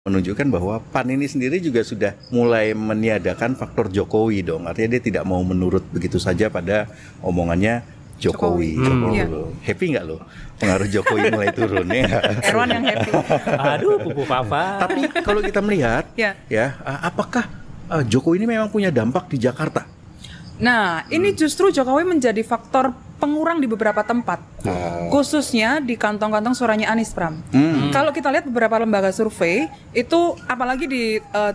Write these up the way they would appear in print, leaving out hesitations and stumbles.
menunjukkan bahwa PAN ini sendiri juga sudah mulai meniadakan faktor Jokowi dong. Artinya dia tidak mau menurut begitu saja pada omongannya Jokowi. Happy nggak lo? Pengaruh Jokowi mulai turun ya? Erwan yang happy. Aduh, Pupu Papa. Tapi kalau kita melihat, apakah Jokowi ini memang punya dampak di Jakarta? Nah, ini justru Jokowi menjadi faktor pengurang di beberapa tempat, khususnya di kantong-kantong suaranya Anies, Pram. Kalau kita lihat beberapa lembaga survei itu, apalagi di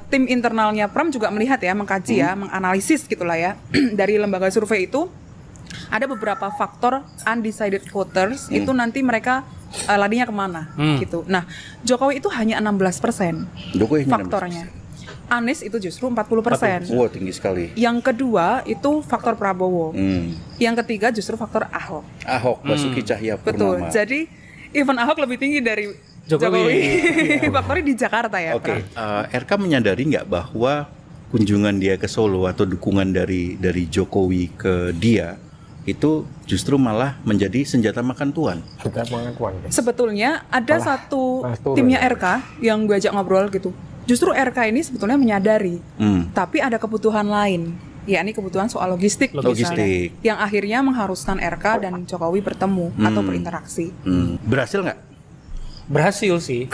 tim internalnya Pram juga melihat ya, mengkaji ya, menganalisis gitulah ya, dari lembaga survei itu ada beberapa faktor undecided voters itu nanti mereka larinya kemana gitu. Nah, Jokowi itu hanya 16% Jokowi faktornya. 16%. Anies itu justru 40%. Wah, tinggi sekali. Yang kedua itu faktor Prabowo. Yang ketiga justru faktor Ahok. Basuki Cahayapurnama. Betul. Jadi even Ahok lebih tinggi dari Jokowi. Faktornya di Jakarta ya. Oke. RK menyadari nggak bahwa kunjungan dia ke Solo atau dukungan dari Jokowi ke dia itu justru malah menjadi senjata makan tuan. Sebetulnya ada satu timnya RK yang gue ajak ngobrol gitu. Justru RK ini sebetulnya menyadari, tapi ada kebutuhan lain, yakni kebutuhan soal logistik. Yang akhirnya mengharuskan RK dan Jokowi bertemu atau berinteraksi. Berhasil nggak? Berhasil sih.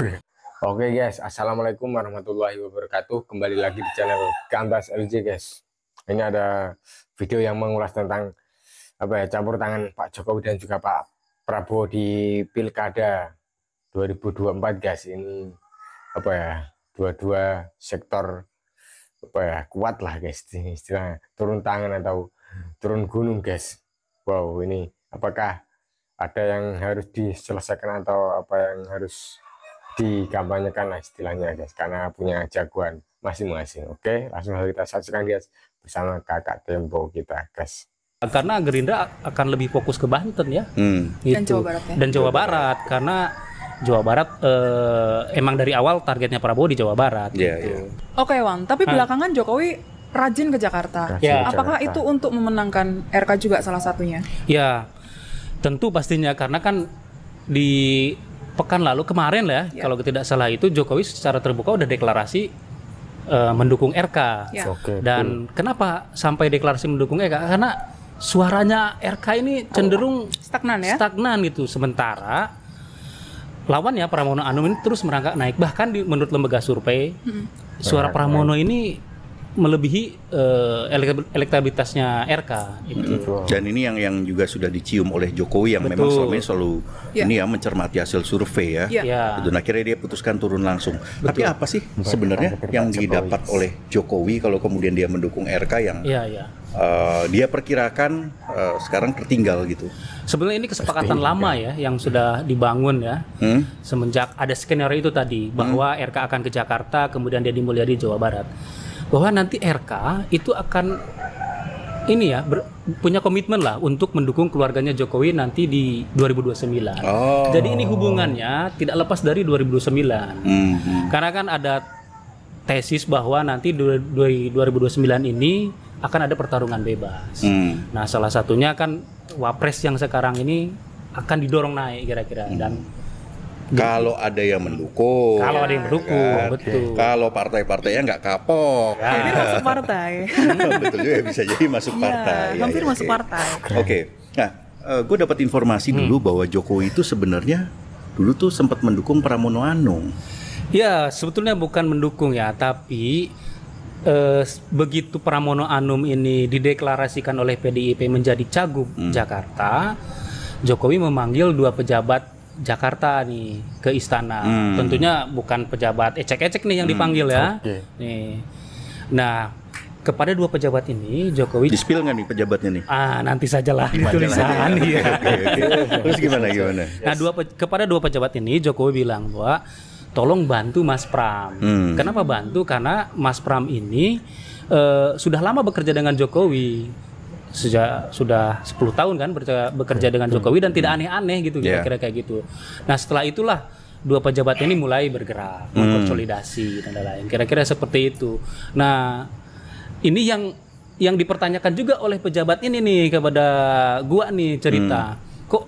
Oke guys, assalamualaikum warahmatullahi wabarakatuh. Kembali lagi di channel Kantas LJ guys. Ini ada video yang mengulas tentang campur tangan Pak Jokowi dan juga Pak Prabowo di Pilkada 2024 guys. Ini dua-dua sektor kuat lah guys, ini istilah turun tangan atau turun gunung guys. Wow, ini apakah ada yang harus diselesaikan atau apa yang harus dikampanyekan lah istilahnya guys, karena punya jagoan masing-masing. Oke, langsung kita saksikan guys bersama kakak Tempo kita guys. Karena Gerindra akan lebih fokus ke Banten ya, dan Jawa Barat ya. Dan Jawa Barat karena Jawa Barat emang dari awal targetnya Prabowo di Jawa Barat. Oke Wan, tapi belakangan Jokowi rajin ke Jakarta. Apakah itu untuk memenangkan RK juga salah satunya? Ya, tentu pastinya karena kan di pekan lalu kemarin lah ya, kalau tidak salah itu Jokowi secara terbuka udah deklarasi mendukung RK. Dan kenapa sampai deklarasi mendukung RK? Karena suaranya RK ini cenderung stagnan gitu. Sementara lawannya Pramono Anung ini terus merangkak naik, bahkan menurut lembaga survei suara Pramono ini melebihi elektabilitasnya RK itu. Dan ini yang juga sudah dicium oleh Jokowi yang memang selama ini selalu ini ya mencermati hasil survei ya. Dan akhirnya dia putuskan turun langsung. Tapi apa sih sebenarnya yang didapat oleh Jokowi kalau kemudian dia mendukung RK yang dia perkirakan sekarang tertinggal gitu? Sebenarnya ini kesepakatan lama ya yang sudah dibangun ya, semenjak ada skenario itu tadi bahwa RK akan ke Jakarta, kemudian dia dimulai di Jawa Barat, bahwa nanti RK itu akan ini ya punya komitmen lah untuk mendukung keluarganya Jokowi nanti di 2029. Jadi ini hubungannya tidak lepas dari 2029. Karena kan ada tesis bahwa nanti 2029 ini akan ada pertarungan bebas. Nah, salah satunya kan Wapres yang sekarang ini akan didorong naik kira-kira. Dan kalau ada yang mendukung, betul. Kalau partai-partainya nggak kapok, hampir masuk partai. Betul juga, bisa jadi masuk partai. Hampir masuk partai. Oke. Nah, gue dapat informasi dulu bahwa Jokowi itu sebenarnya dulu tuh sempat mendukung Pramono Anung. Ya, sebetulnya bukan mendukung ya, tapi begitu Pramono Anung ini dideklarasikan oleh PDIP menjadi cagup Jakarta, Jokowi memanggil dua pejabat Jakarta nih ke istana. Tentunya bukan pejabat ecek-ecek nih yang dipanggil ya. Nih. Nah, kepada dua pejabat ini Jokowi di-spill nggak nih pejabatnya nih? Nanti sajalah di tulisan. Terus gimana? Nah, kepada dua pejabat ini Jokowi bilang bahwa tolong bantu Mas Pram. Kenapa bantu? Karena Mas Pram ini sudah lama bekerja dengan Jokowi. Sudah 10 tahun kan bekerja dengan Jokowi dan tidak aneh-aneh gitu, kira-kira kayak gitu. Nah, setelah itulah dua pejabat ini mulai bergerak, konsolidasi dan lain-lain. Kira-kira seperti itu. Nah, ini yang dipertanyakan juga oleh pejabat ini nih kepada gua nih cerita. Kok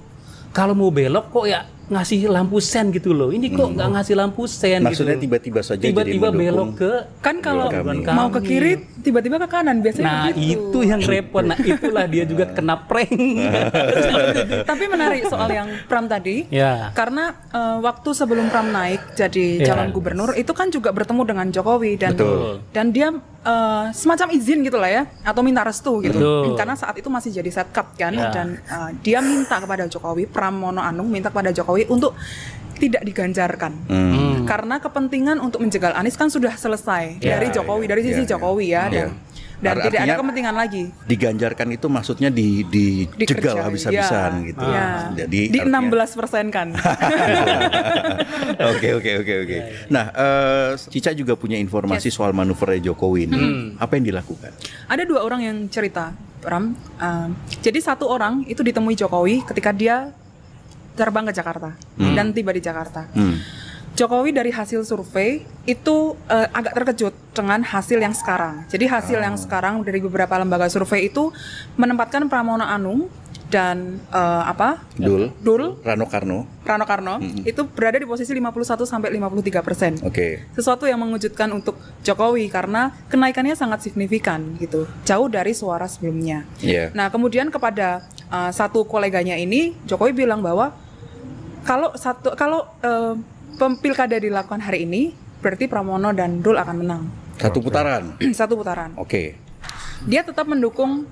kalau mau belok kok ya ngasih lampu sen gitu loh. Ini kok nggak ngasih lampu sen. Maksudnya gitu. tiba-tiba saja tiba-tiba jadi belok ke kan kalau mau ke kiri tiba-tiba ke kanan biasanya. Nah begitu. itu yang repot. Nah itulah dia juga kena prank. Tapi menarik soal yang Pram tadi, karena waktu sebelum Pram naik jadi calon gubernur itu kan juga bertemu dengan Jokowi dan dia semacam izin gitulah ya, atau minta restu gitu. Karena saat itu masih jadi Setcap kan, dan dia minta kepada Jokowi, Pramono Anung minta kepada Jokowi untuk tidak diganjarkan karena kepentingan untuk menjegal Anies kan sudah selesai dari Jokowi, dari sisi Jokowi ya, dan tidak ada kepentingan lagi. Diganjarkan itu maksudnya dijegal habis-habisan gitu. Jadi di 16% kan. Oke. Nah, Cica juga punya informasi soal manuver Jokowi ini. Apa yang dilakukan? Ada 2 orang yang cerita, Ram. Jadi 1 orang itu ditemui Jokowi ketika dia terbang ke Jakarta dan tiba di Jakarta. Jokowi dari hasil survei itu agak terkejut dengan hasil yang sekarang. Jadi hasil yang sekarang dari beberapa lembaga survei itu menempatkan Pramono Anung dan Dul Rano Karno itu berada di posisi 51 sampai 53%. Sesuatu yang mengejutkan untuk Jokowi karena kenaikannya sangat signifikan gitu, jauh dari suara sebelumnya. Nah kemudian kepada satu koleganya ini Jokowi bilang bahwa kalau pilkada dilakukan hari ini berarti Pramono dan Dul akan menang. Satu putaran. Dia tetap mendukung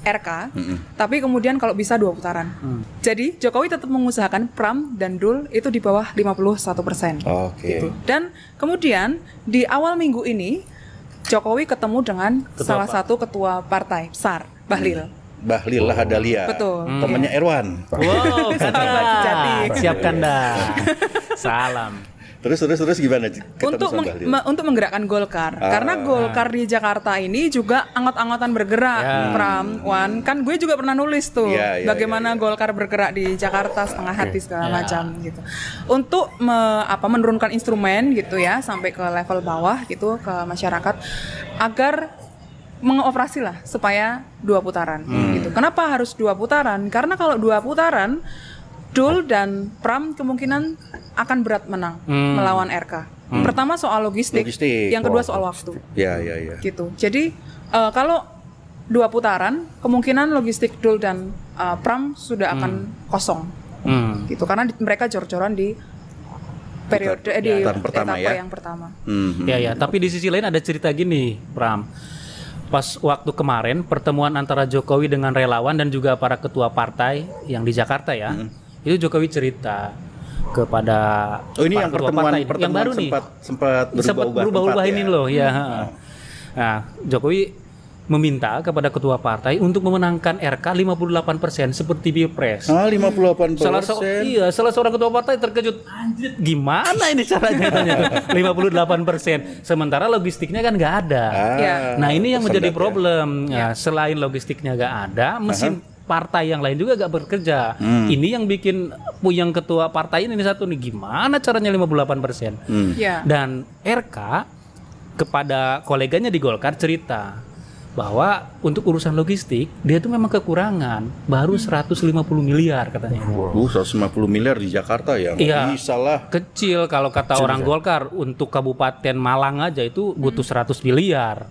RK, tapi kemudian kalau bisa 2 putaran. Jadi Jokowi tetap mengusahakan Pram dan Dul itu di bawah 51%. Gitu. Dan kemudian di awal minggu ini Jokowi ketemu dengan salah satu ketua partai besar, Bahlil Lahadalia. Betul. Temannya Erwan. Wow, siapkan dah. Salam. Terus gimana? Untuk menggerakkan Golkar. Karena Golkar di Jakarta ini juga anggot-anggotan bergerak, Pram, Wan. Kan gue juga pernah nulis tuh bagaimana Golkar bergerak di Jakarta setengah hati segala macam gitu. Untuk menurunkan instrumen gitu ya sampai ke level bawah gitu ke masyarakat agar mengoperasi lah supaya 2 putaran gitu. Kenapa harus 2 putaran? Karena kalau 2 putaran Dul dan Pram kemungkinan akan berat menang melawan RK. Pertama soal logistik. Yang kedua soal waktu. Gitu. Jadi kalau 2 putaran kemungkinan logistik Dul dan Pram sudah akan kosong. Gitu karena mereka jor-joran di periode di etapa yang pertama. Tapi di sisi lain ada cerita gini, Pram. Pas waktu kemarin pertemuan antara Jokowi dengan relawan dan juga para ketua partai yang di Jakarta ya, itu Jokowi cerita kepada ini yang pertemuan yang baru sempat berubah-ubah ini loh ya. Nah, Jokowi meminta kepada ketua partai untuk memenangkan RK 58% seperti Pilpres. 58%. Salah seorang ketua partai terkejut. Anjir, gimana ini caranya? 58%. Sementara logistiknya kan nggak ada. Nah ini yang menjadi problem. Selain logistiknya nggak ada, mesin partai yang lain juga nggak bekerja. Ini yang bikin puyeng ketua partai ini satu nih. Gimana caranya 58%? Dan RK kepada koleganya di Golkar cerita bahwa untuk urusan logistik dia itu memang kekurangan, baru 150 miliar katanya. 150 miliar di Jakarta ya? Bisa lah. Kecil kalau kata orang Golkar, untuk Kabupaten Malang aja itu butuh 100 miliar.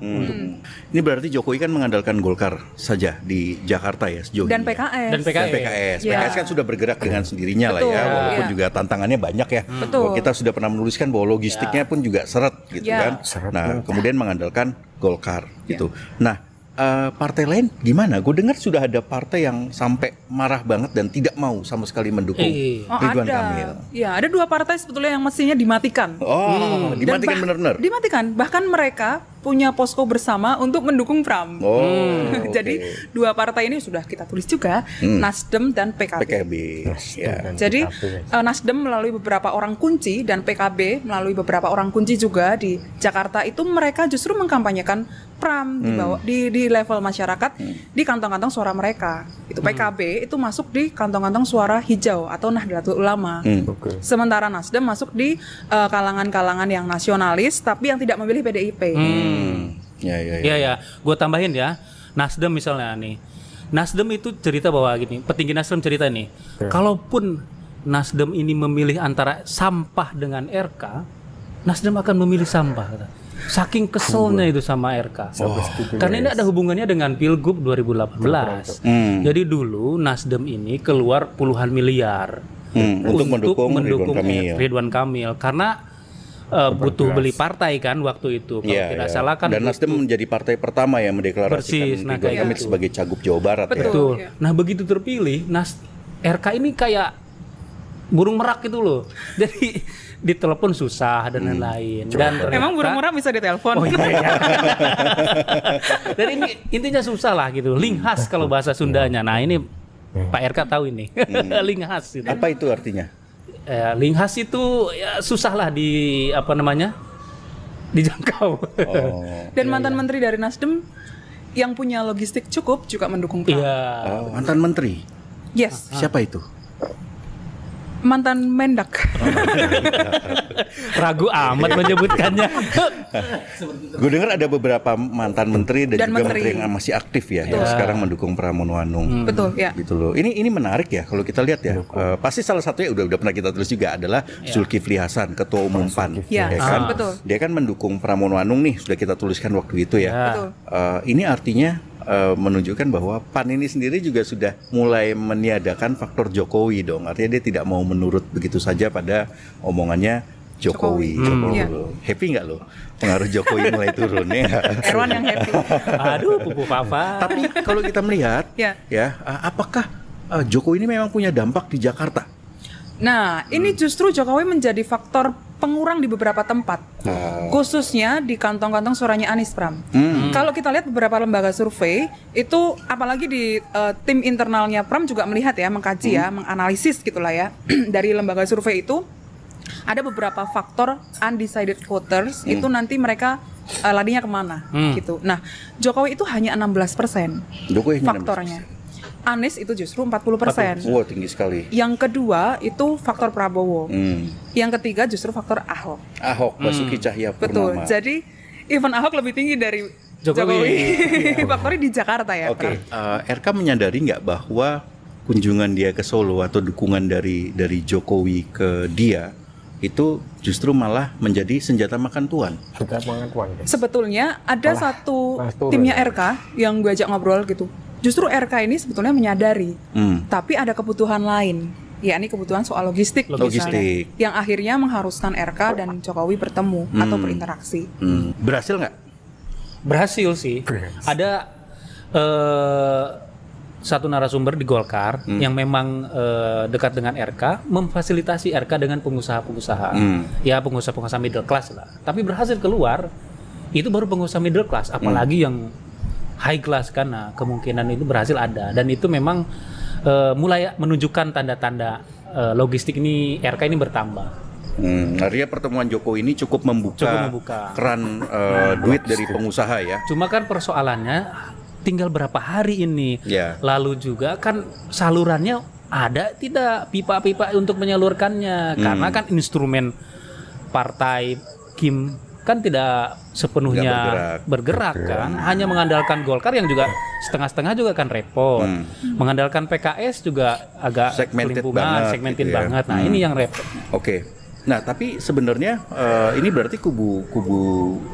Ini berarti Jokowi kan mengandalkan Golkar saja di Jakarta ya sejauh ini. Dan PKS. PKS kan sudah bergerak dengan sendirinya lah ya, walaupun juga tantangannya banyak ya. Kita sudah pernah menuliskan bahwa logistiknya pun juga seret gitu kan. Nah, kemudian mengandalkan Golkar gitu. Nah, partai lain gimana? Gue dengar sudah ada partai yang sampai marah banget dan tidak mau sama sekali mendukung Ridwan Kamil. Ada 2 partai sebetulnya yang mestinya dimatikan. Dimatikan benar-benar. Dimatikan. Bahkan mereka punya posko bersama untuk mendukung Pram. Jadi 2 partai ini sudah kita tulis juga, Nasdem dan PKB. Jadi Nasdem melalui beberapa orang kunci dan PKB melalui beberapa orang kunci juga di Jakarta itu mereka justru mengkampanyekan Pram di level masyarakat di kantong-kantong suara mereka. Itu PKB itu masuk di kantong-kantong suara hijau atau Nahdlatul Ulama. Sementara Nasdem masuk di kalangan-kalangan yang nasionalis tapi yang tidak memilih PDIP. Gue tambahin ya, Nasdem misalnya nih, Nasdem itu cerita bahwa gini, petinggi Nasdem cerita nih, kalaupun Nasdem ini memilih antara sampah dengan RK, Nasdem akan memilih sampah. Saking keselnya itu sama RK. Karena ini ada hubungannya dengan Pilgub 2018. Jadi dulu Nasdem ini keluar puluhan miliar untuk mendukung Ridwan Kamil karena butuh beli partai kan waktu itu. Kalau tidak salah kan. Dan Nasdem menjadi partai pertama yang mendeklarasikan Ridwan Kamil sebagai Cagup Jawa Barat. Betul. Nah begitu terpilih, RK ini kayak burung merak gitu loh. Jadi ditelepon susah dan lain-lain. Dan emang burung merak bisa ditelepon? Oh iya. Dan ini intinya susah lah gitu. Linghas kalau bahasa Sundanya. Nah ini Pak RK tahu ini. Linghas itu. Apa itu artinya? Linghas itu ya susah lah dijangkau. Dan mantan menteri dari Nasdem yang punya logistik cukup juga mendukung Pram. Mantan menteri? Yes. Siapa itu? Mantan Mendak. Ragu amat menyebutkannya. Gue dengar ada beberapa mantan menteri dan juga menteri yang masih aktif ya, yang sekarang mendukung Pramono Anung. Betul ya. Gitu loh. Ini menarik ya kalau kita lihat ya. Pasti salah satunya udah pernah kita tulis juga adalah Zulkifli Hasan, Ketua Umum PAN. Ya, kan? betul. Dia kan mendukung Pramono Anung nih, sudah kita tuliskan waktu itu ya. Betul. Ini artinya menunjukkan bahwa PAN ini sendiri juga sudah mulai meniadakan faktor Jokowi dong. Artinya dia tidak mau menurut begitu saja pada omongannya Jokowi. Happy nggak lo? Pengaruh Jokowi mulai turun ya. Erwan yang happy. Aduh, pupu papa. Tapi kalau kita melihat, apakah Jokowi ini memang punya dampak di Jakarta? Nah, ini justru Jokowi menjadi faktor pengurang di beberapa tempat, khususnya di kantong-kantong suaranya Anies Pram. Kalau kita lihat beberapa lembaga survei itu, apalagi di tim internalnya Pram juga melihat ya, mengkaji menganalisis gitulah ya dari lembaga survei itu ada beberapa faktor undecided voters itu nanti mereka larinya kemana gitu. Nah, Jokowi itu hanya 16% faktornya. 16%. Anies itu justru 40%. Wow, tinggi sekali. Yang kedua itu faktor Prabowo. Yang ketiga justru faktor Ahok. Basuki Cahayapurnama. Betul. Jadi even Ahok lebih tinggi dari Jokowi. Faktornya di Jakarta ya. Oke. RK menyadari nggak bahwa kunjungan dia ke Solo atau dukungan dari Jokowi ke dia itu justru malah menjadi senjata makan tuan. Sebetulnya ada satu timnya RK yang gue ajak ngobrol gitu. Justru RK ini sebetulnya menyadari, tapi ada kebutuhan lain, yakni kebutuhan soal logistik. Yang akhirnya mengharuskan RK dan Jokowi bertemu atau berinteraksi. Berhasil nggak? Berhasil sih. Ada satu narasumber di Golkar yang memang dekat dengan RK, memfasilitasi RK dengan pengusaha-pengusaha, ya pengusaha-pengusaha middle class lah. Tapi berhasil keluar, itu baru pengusaha middle class, apalagi yang high class, karena kemungkinan itu berhasil ada, dan itu memang mulai menunjukkan tanda-tanda logistik ini RK ini bertambah. Artinya pertemuan Jokowi ini cukup membuka keran duit dari pengusaha ya. Cuma kan persoalannya tinggal berapa hari ini, lalu juga kan salurannya ada tidak pipa-pipa untuk menyalurkannya, karena kan instrumen partai Kim kan tidak sepenuhnya bergerak kan, hanya mengandalkan Golkar yang juga setengah-setengah juga kan repot. Mengandalkan PKS juga agak segmented banget. Nah, ini yang repot. Oke. Nah, tapi sebenarnya ini berarti kubu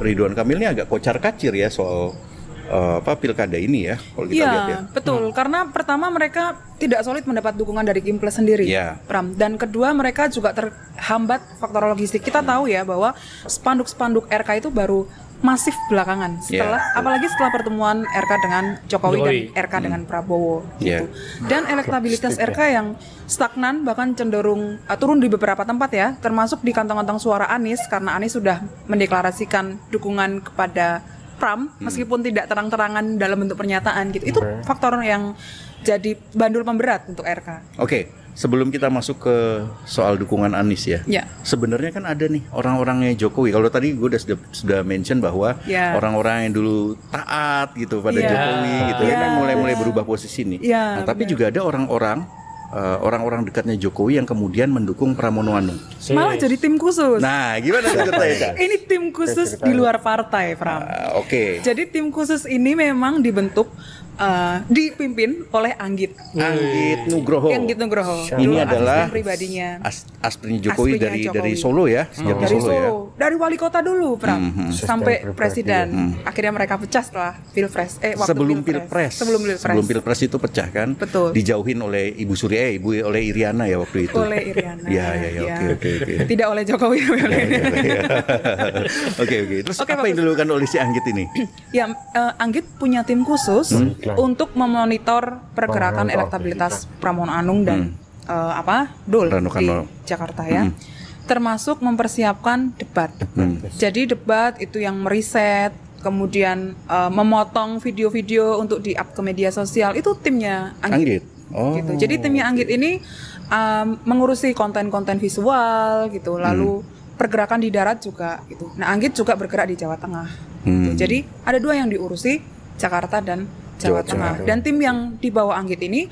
Ridwan Kamil ini agak kocar-kacir ya soal pilkada ini ya, kalau kita lihat ya. Betul, karena pertama mereka tidak solid mendapat dukungan dari Kim Plus sendiri, Pram. Dan kedua mereka juga terhambat faktor logistik. Kita tahu ya bahwa spanduk-spanduk RK itu baru masif belakangan apalagi setelah pertemuan RK dengan Jokowi dan RK dengan Prabowo gitu. Dan elektabilitas RK yang stagnan bahkan cenderung turun di beberapa tempat ya, termasuk di kantong-kantong suara Anies, karena Anies sudah mendeklarasikan dukungan kepada Pram meskipun tidak terang-terangan dalam bentuk pernyataan gitu. Itu faktor yang jadi bandul pemberat untuk RK. Oke. Sebelum kita masuk ke soal dukungan Anies ya, sebenarnya kan ada nih orang-orangnya Jokowi. Kalau tadi gue sudah mention bahwa orang-orang yang dulu taat gitu pada Jokowi gitu kan mulai berubah posisi nih. Nah, tapi juga ada orang-orang dekatnya Jokowi yang kemudian mendukung Pramono Anung. Malah jadi tim khusus. Nah, gimana ceritanya? Ini tim khusus di luar partai, Pram. Oke. Jadi tim khusus ini memang dibentuk dipimpin oleh Anggit Nugroho. Ini adalah pribadinya. Aspirnya Jokowi dari Solo ya, dari Solo ya? Dari wali kota dulu, Pram, sampai presiden. Akhirnya mereka pecah setelah pilpres. Sebelum pilpres itu pecah kan? Betul. Dijauhin oleh Ibu Surya, oleh Iriana ya waktu itu. Oleh Iriana. Ya. Oke. Tidak oleh Jokowi. Oke. Terus apa yang dilakukan oleh si Anggit ini? Ya, Anggit punya tim khusus untuk memonitor pergerakan elektabilitas Pramono Anung dan Dul di Jakarta ya. Termasuk mempersiapkan debat. Jadi debat itu yang meriset, kemudian memotong video-video untuk di-up ke media sosial, itu timnya Anggit. Gitu. Jadi timnya Anggit ini mengurusi konten-konten visual gitu, lalu pergerakan di darat juga gitu. Nah, Anggit juga bergerak di Jawa Tengah. Gitu. Jadi ada 2 yang diurusi, Jakarta dan Jawa Tengah. Dan tim yang di bawah Anggit ini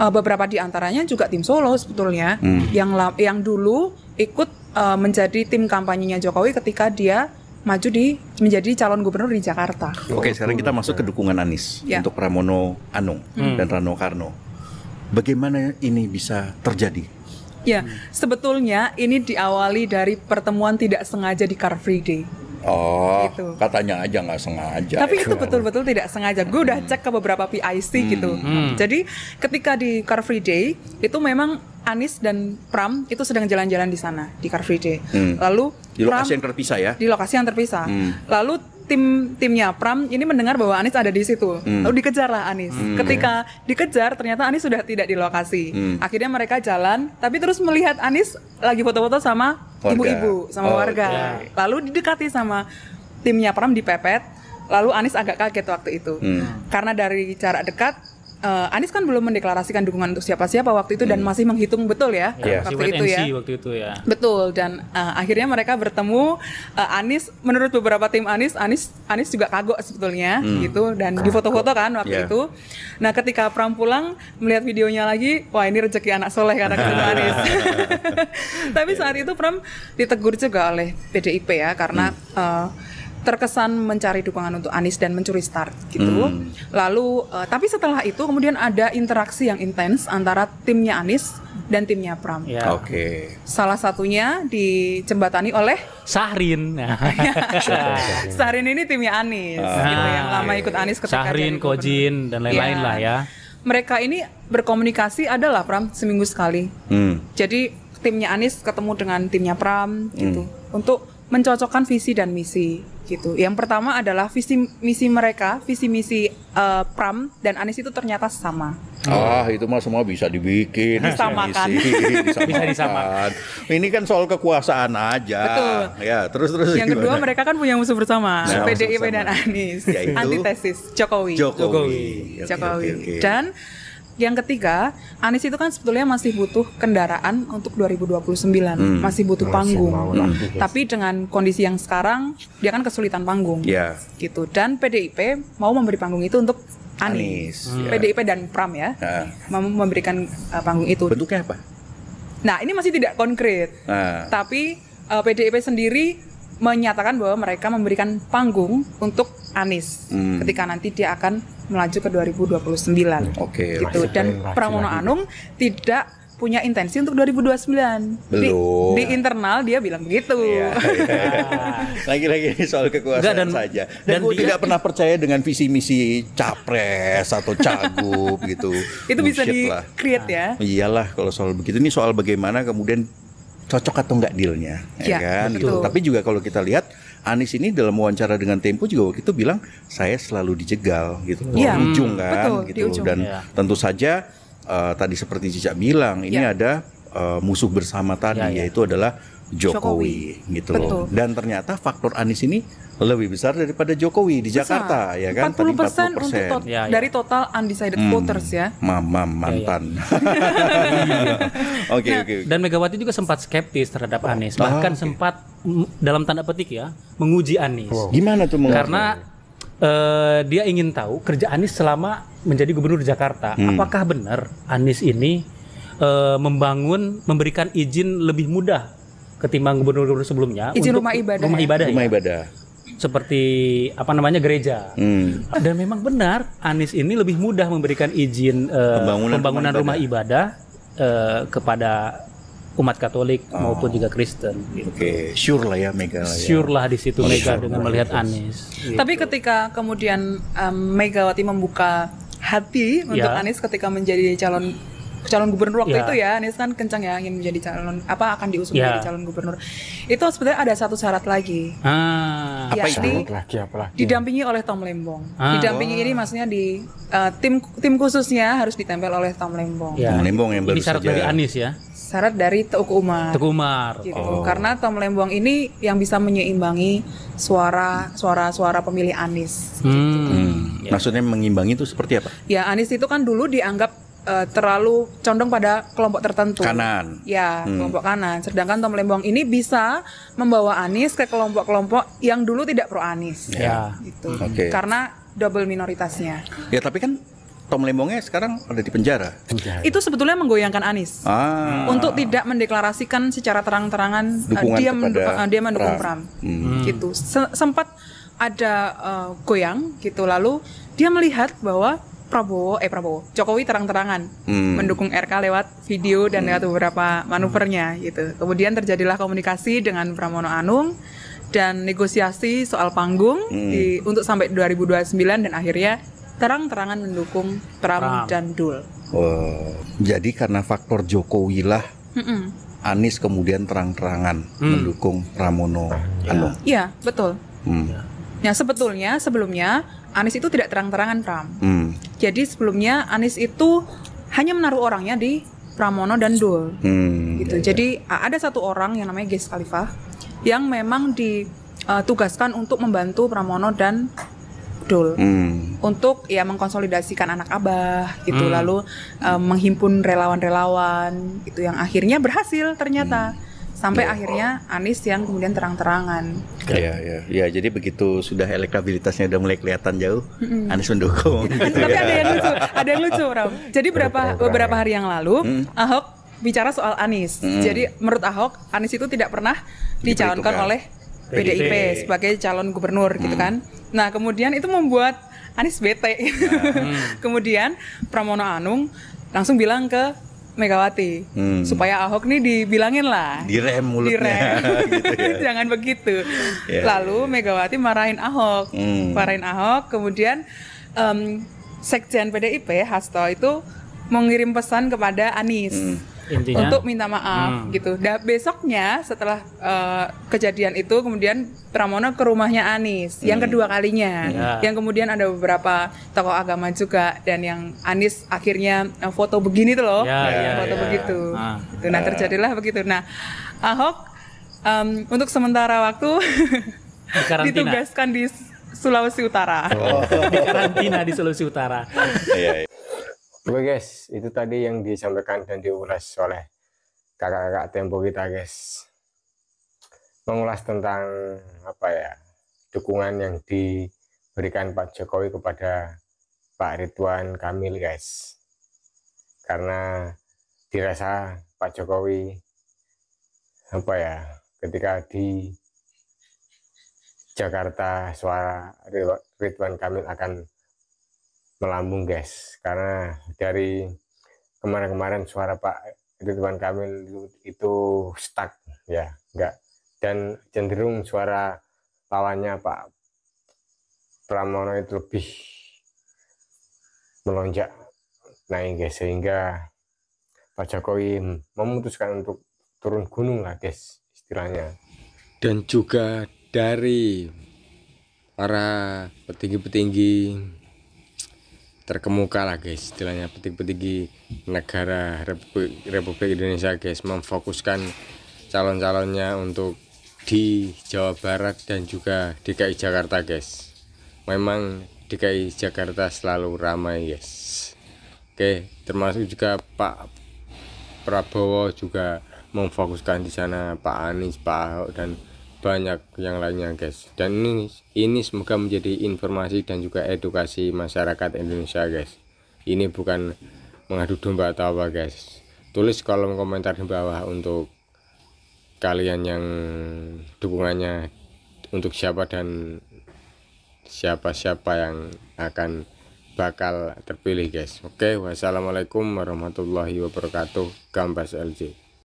beberapa di antaranya juga tim Solo sebetulnya, yang dulu ikut menjadi tim kampanyenya Jokowi ketika dia maju menjadi calon gubernur di Jakarta. Oke, sekarang kita masuk ke dukungan Anies untuk Pramono Anung dan Rano Karno. Bagaimana ini bisa terjadi? Ya, sebetulnya ini diawali dari pertemuan tidak sengaja di Car Free Day. Gitu. Katanya aja nggak sengaja. Tapi itu betul-betul tidak sengaja. Gue udah cek ke beberapa PIC gitu. Jadi ketika di Car Free Day itu memang Anies dan Pram itu sedang jalan-jalan di sana di Car Free Day. Lalu di lokasi yang terpisah ya? Di lokasi yang terpisah. Lalu timnya Pram ini mendengar bahwa Anies ada di situ. Lalu dikejarlah Anies. Ketika dikejar ternyata Anies sudah tidak di lokasi. Akhirnya mereka jalan, tapi terus melihat Anies lagi foto-foto sama ibu-ibu, sama warga. Lalu didekati sama timnya Pram, dipepet. Lalu Anies agak kaget waktu itu. Karena dari jarak dekat Anies kan belum mendeklarasikan dukungan untuk siapa-siapa waktu itu dan masih menghitung betul ya waktu itu ya. Betul, dan akhirnya mereka bertemu. Anies, menurut beberapa tim Anies juga kagok sebetulnya gitu, dan difoto-foto kan waktu itu. Nah, ketika Pram pulang melihat videonya lagi, wah ini rezeki anak soleh karena ketemu Anies. Tapi saat itu Pram ditegur juga oleh PDIP ya, karena terkesan mencari dukungan untuk Anies dan mencuri start gitu. Lalu tapi setelah itu kemudian ada interaksi yang intens antara timnya Anies dan timnya Pram. Salah satunya dijembatani oleh Syahrin. Syahrin ini timnya Anies gitu, yang lama ikut Anies ketika Syahrin, Kojin dan lain-lain lah ya. Mereka ini berkomunikasi adalah Pram seminggu sekali. Jadi timnya Anies ketemu dengan timnya Pram gitu untuk mencocokkan visi dan misi gitu. Yang pertama adalah visi misi Pram dan Anies itu ternyata sama. Itu mah semua bisa dibikin, disamakan. Bisa disamakan. Ini kan soal kekuasaan aja. Betul. Ya, terus Yang kedua, gimana? mereka kan punya musuh bersama, PDIP dan Anies. Antitesis Jokowi. Okay. Dan yang ketiga, Anies itu kan sebetulnya masih butuh kendaraan untuk 2029, masih butuh panggung. Tapi dengan kondisi yang sekarang, dia kan kesulitan panggung, gitu. Dan PDIP mau memberi panggung itu untuk Anies. PDIP dan Pram ya, mau memberikan panggung itu. Bentuknya apa? Nah, ini masih tidak konkret. Tapi PDIP sendiri menyatakan bahwa mereka memberikan panggung untuk Anies ketika nanti dia akan melaju ke 2029. Gitu. Dan Pramono Anung tidak punya intensi untuk 2029. Belum. Di internal dia bilang begitu. Lagi-lagi soal kekuasaan saja. Dan gue tidak pernah percaya dengan visi misi capres atau cagup gitu. Itu bisa di-create ya. Iyalah kalau soal begitu. Ini soal bagaimana kemudian cocok atau enggak dealnya, kan? Gitu. Tapi juga kalau kita lihat Anies ini dalam wawancara dengan Tempo juga waktu itu bilang saya selalu dijegal gitu, di ujung kan, gitu. Di ujung. Dan tentu saja tadi seperti Cica bilang ini ada musuh bersama tadi yaitu adalah Jokowi gitu loh. Dan ternyata faktor Anies ini lebih besar daripada Jokowi di Jakarta, ya kan? 40% untuk dari total undecided voters ya. Mantan. Oke. Dan Megawati juga sempat skeptis terhadap Anies, bahkan sempat dalam tanda petik ya menguji Anies. Gimana tuh? Karena dia ingin tahu kerja Anies selama menjadi gubernur Jakarta. Apakah benar Anies ini memberikan izin lebih mudah ketimbang gubernur-gubernur sebelumnya izin untuk rumah ibadah. Rumah ibadah. seperti apa namanya gereja. Dan memang benar Anies ini lebih mudah memberikan izin pembangunan rumah ibadah kepada umat Katolik maupun juga Kristen. Gitu. Oke, sure lah ya Mega. Sure lah di situ Mega dengan melihat Anies. Gitu. Tapi ketika kemudian Megawati membuka hati untuk Anies ketika menjadi calon gubernur waktu itu ya, Anies kan kencang ya ingin menjadi akan diusung menjadi calon gubernur. Itu sebenarnya ada satu syarat lagi. Yakni didampingi oleh Tom Lembong. Didampingi ini maksudnya di tim khususnya harus ditempel oleh Tom Lembong. Tom Lembong yang baru ini syarat dari Anies ya. Syarat dari Teguh Umar. Gitu. Karena Tom Lembong ini yang bisa menyeimbangi suara pemilih Anies. Gitu. Maksudnya mengimbangi itu seperti apa? Ya, Anies itu kan dulu dianggap terlalu condong pada kelompok tertentu. Kanan. Ya, kelompok kanan. Sedangkan Tom Lembong ini bisa membawa Anies ke kelompok-kelompok yang dulu tidak pro Anies. Gitu. Karena double minoritasnya. Ya, tapi kan Tom Lembongnya sekarang ada di penjara. Itu sebetulnya menggoyangkan Anies. Untuk tidak mendeklarasikan secara terang-terangan dia mendukung Pram. Gitu. Sempat ada goyang gitu, lalu dia melihat bahwa Jokowi terang-terangan mendukung RK lewat video dan lewat beberapa manuvernya gitu. Kemudian terjadilah komunikasi dengan Pramono Anung dan negosiasi soal panggung untuk sampai 2029 dan akhirnya terang-terangan mendukung Pram dan Dul. Jadi karena faktor Jokowi lah Anies kemudian terang-terangan mendukung Pramono Anung. Iya, betul. Ya, sebetulnya sebelumnya Anies itu tidak terang-terangan Pram. Jadi sebelumnya Anies itu hanya menaruh orangnya di Pramono dan Dul. Gitu. Jadi ada satu orang yang namanya Ges Khalifah yang memang ditugaskan untuk membantu Pramono dan Dul. Untuk ya mengkonsolidasikan anak abah gitu, lalu menghimpun relawan-relawan gitu yang akhirnya berhasil ternyata. Sampai akhirnya Anies yang kemudian terang-terangan. Ya, jadi begitu sudah elektabilitasnya udah mulai kelihatan jauh, Anies mendukung. Gitu. Tapi ada yang lucu, Ram. Jadi beberapa hari yang lalu, Ahok bicara soal Anies. Jadi menurut Ahok, Anies itu tidak pernah dicalonkan oleh PDIP sebagai calon gubernur gitu kan. Nah, kemudian itu membuat Anies bete. Kemudian Pramono Anung langsung bilang ke Megawati supaya Ahok nih dibilangin lah, direm mulutnya gitu ya. Jangan begitu. Lalu Megawati marahin Ahok, kemudian Sekjen PDIP Hasto itu mengirim pesan kepada Anies untuk minta maaf gitu. Dan besoknya setelah kejadian itu kemudian Pramono ke rumahnya Anies yang kedua kalinya, yang kemudian ada beberapa tokoh agama juga dan yang Anies akhirnya foto begini tuh loh, begitu. Nah terjadilah begitu. Nah Ahok untuk sementara waktu ditugaskan di Sulawesi Utara. Di karantina di Sulawesi Utara. Oke guys, itu tadi yang disampaikan dan diulas oleh kakak-kakak Tempo kita guys. Mengulas tentang dukungan yang diberikan Pak Jokowi kepada Pak Ridwan Kamil guys. Karena dirasa Pak Jokowi ketika di Jakarta suara Ridwan Kamil akan melambung guys, karena dari kemarin-kemarin suara Pak Ridwan Kamil itu stuck ya, enggak, dan cenderung suara lawannya Pak Pramono itu lebih melonjak naik guys, sehingga Pak Jokowi memutuskan untuk turun gunung lah guys istilahnya. Dan juga dari para petinggi-petinggi terkemuka lah guys, istilahnya petinggi negara Republik Indonesia guys, memfokuskan calon-calonnya untuk di Jawa Barat dan juga DKI Jakarta guys. Memang DKI Jakarta selalu ramai guys. Oke, termasuk juga Pak Prabowo juga memfokuskan di sana, Pak Anies, Pak Ahok dan banyak yang lainnya guys. Dan ini semoga menjadi informasi dan juga edukasi masyarakat Indonesia guys. Ini bukan mengadu domba atau apa guys. Tulis kolom komentar di bawah untuk kalian yang dukungannya untuk siapa dan siapa-siapa yang akan bakal terpilih guys. Oke, wassalamualaikum warahmatullahi wabarakatuh. Gambas LJ.